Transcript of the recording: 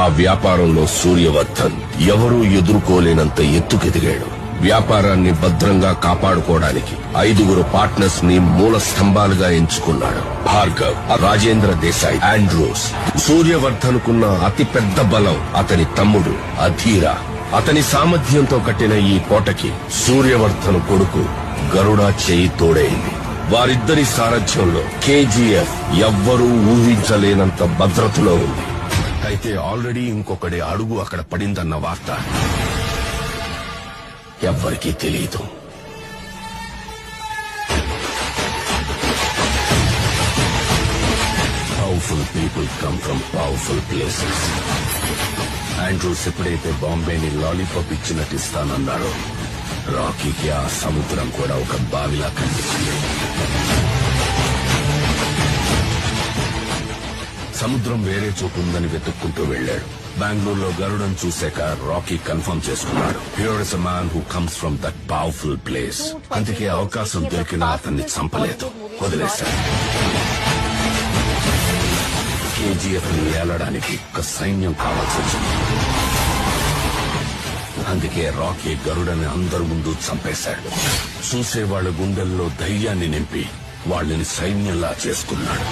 ఆ వ్యాపారంలో సూర్యవర్ధన్ ఎవరూ ఎదుర్కోలేనంత ఎత్తుకెదిగాడు. వ్యాపారాన్ని భద్రంగా కాపాడుకోవడానికి 5 పార్ట్నర్స్ ని మూల స్తంభాలుగా ఎంచుకున్నాడు. భార్గవ్, రాజేంద్ర దేశాయ్, ఆండ్రూస్. సూర్యవర్ధన్ కున్న అతిపెద్ద బలం అతని తమ్ముడు అధీర. అతని సామర్థ్యంతో కట్టిన ఈ కోటకి సూర్యవర్ధన్ కొడుకు గరుడ చేయి తోడైంది. వారిద్దరి సారథ్యంలో కేజీఎఫ్ ఎవ్వరూ ఊహించలేనంత భద్రతలో ఉంది. అయితే ఆల్రెడీ ఇంకొకటి అడుగు అక్కడ పడిందన్న వార్త ఎవ్వరికీ తెలియదు. Powerful people come from powerful places. Andrews ఎప్పుడైతే బాంబేని లాలీపాప్ ఇచ్చినట్టు ఇస్తానన్నాడో, రాకీకి ఆ సముద్రం కూడా ఒక బావిలా కనిపించింది. సముద్రం వేరే చోటు ఉందని వెతుక్కుంటూ వెళ్లాడు. బెంగళూరులో గరుడను చూశాక రాకీ కన్ఫర్మ్ చేసుకున్నాడు. Here is a man who comes from that powerful place. అందుకే అవకాశం దొరికినా అతన్ని చంపలేదు, వదిలేశాడు. కేజీఎఫ్ ని ఏలడానికి ఒక సైన్యం కావాల్సి వచ్చింది. అందుకే రాకీ గరుడని అందరి ముందు చంపేశాడు. చూసేవాళ్ల గుండెల్లో ధైర్యాన్ని నింపి వాళ్ళని సైన్యంలా చేసుకున్నాడు.